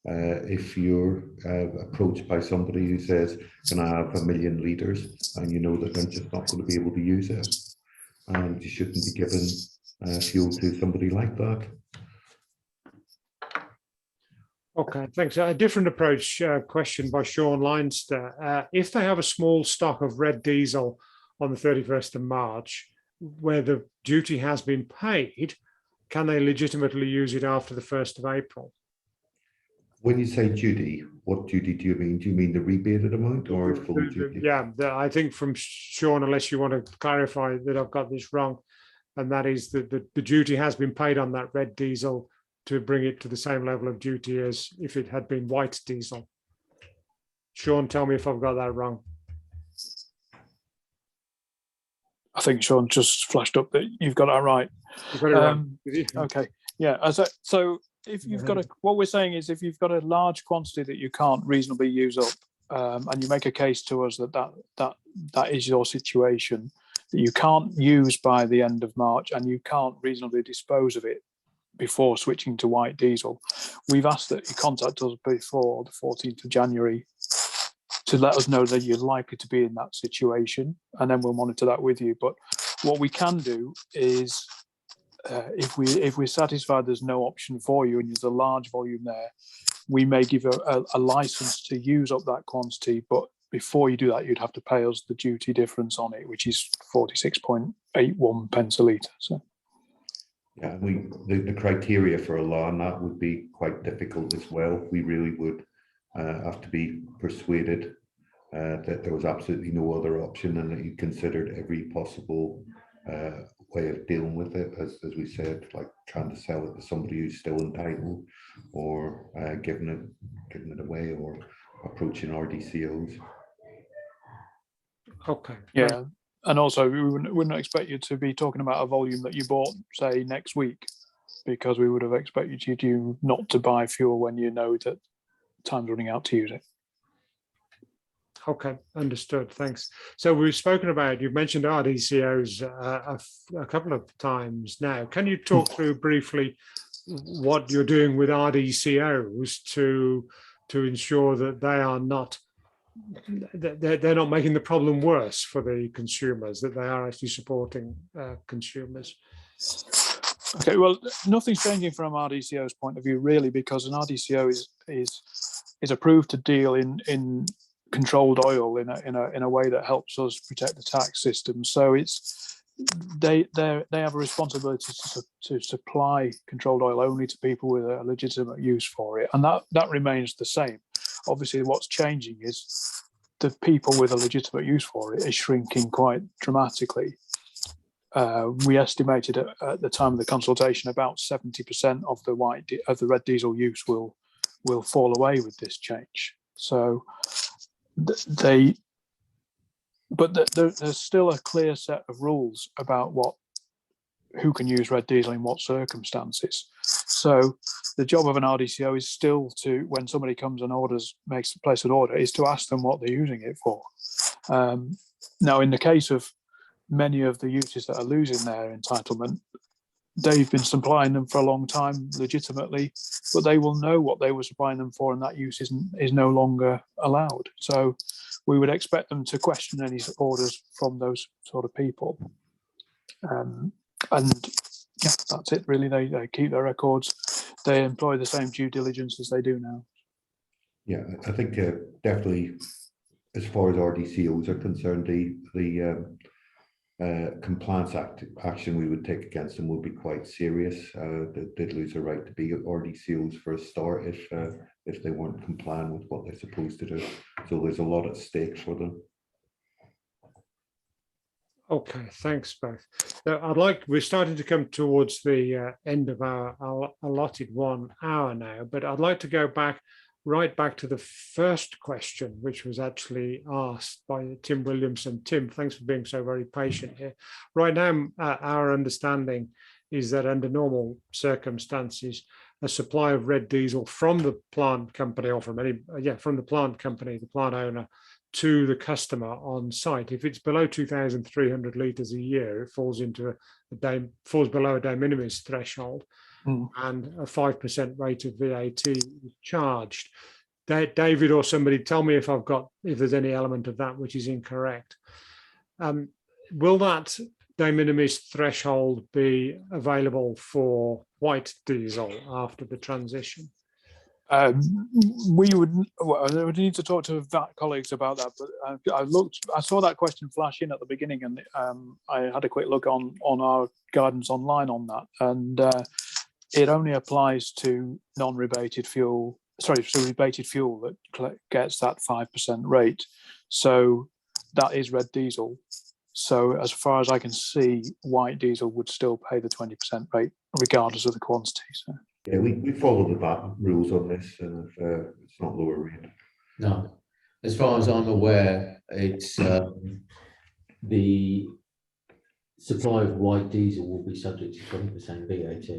if you're approached by somebody who says, can I have 1 million litres? And you know that I'm just not going to be able to use it. And you shouldn't be giving fuel to somebody like that. Okay, thanks. A different approach question by Sean Leinster. If they have a small stock of red diesel on the 31st of March, where the duty has been paid, can they legitimately use it after the 1st of April? When you say duty, what duty do you mean? Do you mean the rebated amount or full duty? Yeah, I think from Sean, unless you want to clarify that I've got this wrong, and that is that the duty has been paid on that red diesel to bring it to the same level of duty as if it had been white diesel. Sean, tell me if I've got that wrong. I think Sean just flashed up that you've got that right. You've got it wrong. Okay, yeah. So if you've got what we're saying is, if you've got a large quantity that you can't reasonably use up, and you make a case to us that is your situation, that you can't use by the end of March, and you can't reasonably dispose of it before switching to white diesel, we've asked that you contact us before the 14th of January to let us know that you're likely to be in that situation, and then we'll monitor that with you. But what we can do is, if we're satisfied there's no option for you and there's a large volume there, we may give a license to use up that quantity. But before you do that, you'd have to pay us the duty difference on it, which is 46.81 pence a litre. So. Yeah, the criteria for allowing that would be quite difficult as well. We really would have to be persuaded that there was absolutely no other option, and that you considered every possible way of dealing with it, as we said, like trying to sell it to somebody who's still entitled, or giving it away, or approaching RDCOs. Okay. Yeah, and also we wouldn't expect you to be talking about a volume that you bought, say, next week, because we would have expected you not to buy fuel when you know that time's running out to use it. Okay, understood. Thanks. So we've spoken about, you've mentioned RDCOs a couple of times now. Can you talk through briefly what you're doing with RDCOs to ensure that they are not, they're not making the problem worse for the consumers, that they are actually supporting consumers? Okay, well, nothing's changing from RDCO's point of view, really, because an RDCO is approved to deal in controlled oil in a way that helps us protect the tax system. So they have a responsibility to supply controlled oil only to people with a legitimate use for it, and that remains the same. Obviously, what's changing is the people with a legitimate use for it is shrinking quite dramatically. We estimated at the time of the consultation about 70% of the red diesel use will fall away with this change. So there's still a clear set of rules about who can use red diesel in what circumstances. So the job of an RDCO is still to, when somebody comes and place an order, is to ask them what they're using it for. Now, in the case of many of the uses that are losing their entitlement, they've been supplying them for a long time legitimately, but they will know what they were supplying them for, and that use is no longer allowed. So we would expect them to question any orders from those sort of people. And yeah, that's it really. They keep their records. They employ the same due diligence as they do now. Yeah, I think definitely, as far as RDCOs are concerned, the compliance action we would take against them would be quite serious. They'd lose a right to be RDCOs for a start if they weren't complying with what they're supposed to do. So there's a lot at stake for them. Okay, thanks both. We're starting to come towards the end of our allotted 1 hour now, but I'd like to go right back to the first question, which was actually asked by Tim Williamson. Tim, thanks for being so very patient here. Right now, our understanding is that under normal circumstances, a supply of red diesel from the plant company, or from the plant company, the plant owner, to the customer on site, if it's below 2,300 litres a year, it falls below a de minimis threshold, and a 5% rate of VAT is charged. David or somebody tell me if there's any element of that which is incorrect. Will that de minimis threshold be available for white diesel after the transition? We would need to talk to VAT colleagues about that, but I saw that question flash in at the beginning, and I had a quick look on our guidance online on that, and it only applies to non-rebated fuel, sorry, so rebated fuel that gets that 5% rate. So that is red diesel. So as far as I can see, white diesel would still pay the 20% rate regardless of the quantity. So. Yeah, we follow the VAT rules on this, and if it's not lower rate. No, as far as I'm aware, it's the supply of white diesel will be subject to 20% VAT.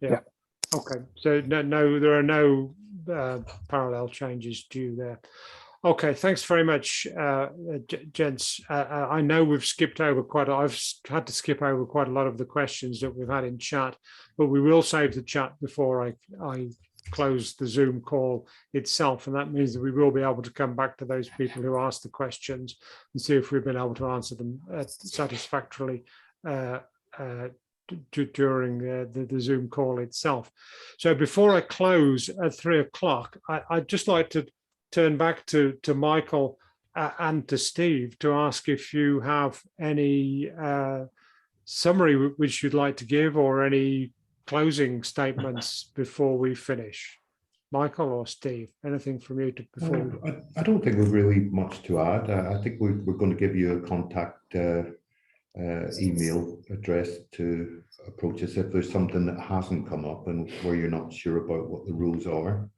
Yeah. Okay. So no, there are no parallel changes due there. Okay, thanks very much, gents. I know we've skipped over I've had to skip over quite a lot of the questions that we've had in chat, but we will save the chat before I close the Zoom call itself. And that means that we will be able to come back to those people who asked the questions and see if we've been able to answer them satisfactorily during the Zoom call itself. So before I close at 3 o'clock, I'd just like to turn back to Michael and to Steve to ask if you have any summary which you'd like to give or any closing statements before we finish. Michael or Steve, anything from you before? I don't think we've really much to add. I think we're going to give you a contact email address to approach us if there's something that hasn't come up and where you're not sure about what the rules are.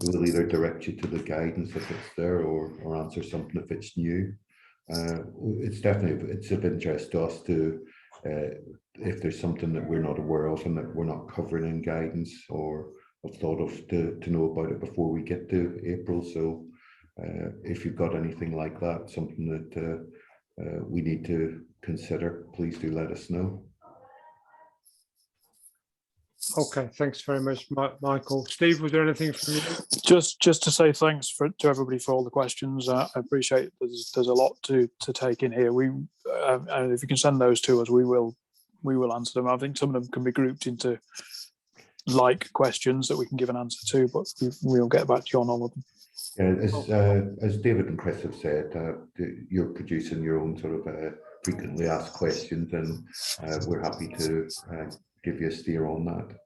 We'll either direct you to the guidance if it's there, or answer something if it's new. It's of interest to us to if there's something that we're not aware of and that we're not covering in guidance or have thought of to know about it before we get to April. So if you've got anything like that, something that we need to consider, please do let us know. Okay, thanks very much, Michael. Steve, was there anything from you? Just to say thanks to everybody for all the questions. I appreciate there's a lot to take in here. And if you can send those to us, we will answer them. I think some of them can be grouped into like questions that we can give an answer to, but we'll get back to you on all of them. Yeah, as David and Chris have said, you're producing your own sort of frequently asked questions, and we're happy to give you a steer on that.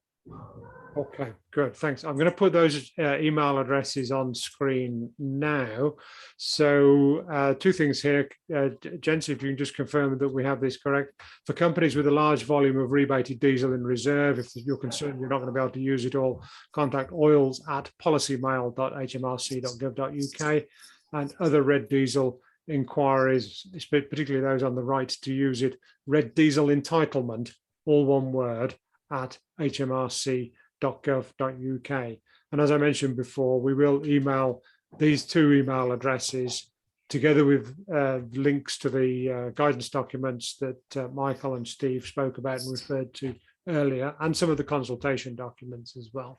Okay, good, thanks. I'm going to put those email addresses on screen now. So two things here, gents, if you can just confirm that we have this correct. For companies with a large volume of rebated diesel in reserve, if you're concerned you're not going to be able to use it all, contact oils@policymail.hmrc.gov.uk, and other red diesel inquiries, particularly those on the right to use it, red diesel entitlement, all one word, at hmrc.gov.uk. And as I mentioned before, we will email these two email addresses together with links to the guidance documents that Michael and Steve spoke about and referred to earlier, and some of the consultation documents as well.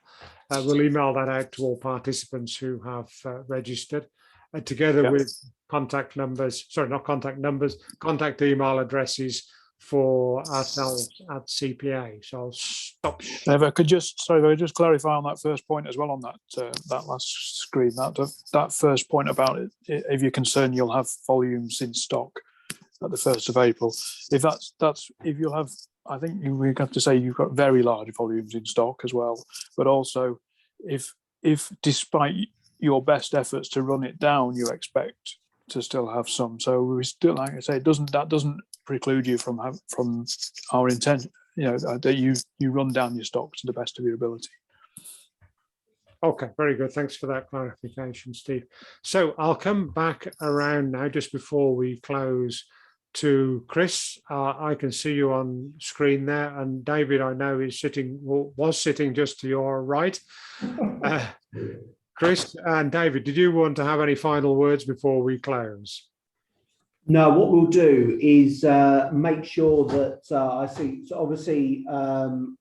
We'll email that out to all participants who have registered, together with contact numbers, sorry, not contact numbers, contact email addresses for ourselves at CPA. So I'll stop. If I could just clarify on that first point as well on that that last screen, that first point about it, if you're concerned you'll have volumes in stock at the 1st of April. If if you'll have, I think we have to say you've got very large volumes in stock as well, but also if despite your best efforts to run it down, you expect to still have some. So we still, like I say, that doesn't preclude you from our intent, that you run down your stock to the best of your ability. Okay, very good. Thanks for that clarification, Steve. So I'll come back around now just before we close to Chris. I can see you on screen there, and David, I know, was sitting just to your right. Chris and David, did you want to have any final words before we close? No, what we'll do is make sure that I see, so obviously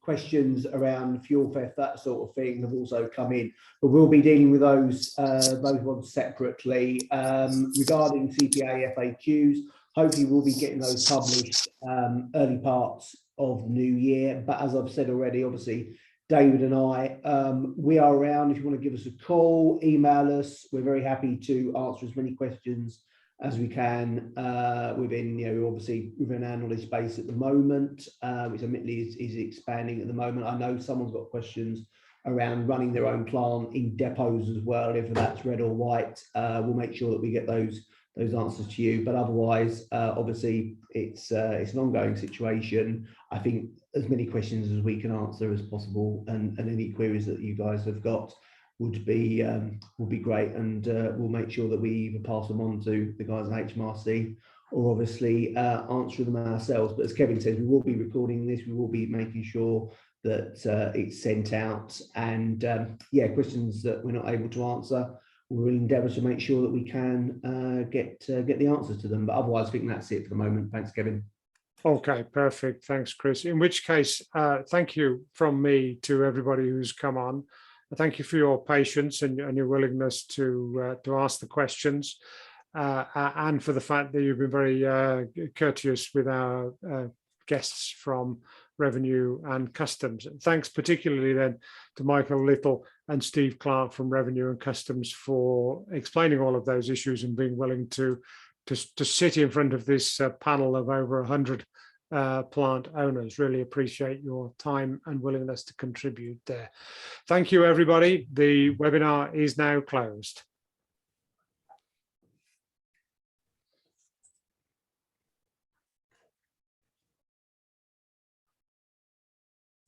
questions around fuel theft, that sort of thing have also come in, but we'll be dealing with those ones separately. Regarding CPA FAQs, hopefully we'll be getting those published early parts of the new year, but as I've said already, obviously David and I. We are around if you want to give us a call, email us. We're very happy to answer as many questions as we can within, obviously within our knowledge base at the moment, which admittedly is expanding at the moment. I know someone's got questions around running their own plant in depots as well, if that's red or white. We'll make sure that we get those answers to you, but otherwise, obviously, it's an ongoing situation. I think as many questions as we can answer as possible, and any queries that you guys have got would be great, and we'll make sure that we either pass them on to the guys at HMRC or obviously answer them ourselves. But as Kevin says, we will be recording this. We will be making sure that it's sent out, and questions that we're not able to answer, we'll endeavour to make sure that we can get the answers to them. But otherwise, I think that's it for the moment. Thanks, Kevin. Okay, perfect. Thanks, Chris. In which case, thank you from me to everybody who's come on. Thank you for your patience and your willingness to ask the questions, and for the fact that you've been very courteous with our guests from Revenue and Customs. Thanks particularly then to Michael Little and Steve Clarke from Revenue and Customs for explaining all of those issues and being willing to sit in front of this panel of over 100 plant owners. Really appreciate your time and willingness to contribute there. Thank you, everybody. The webinar is now closed.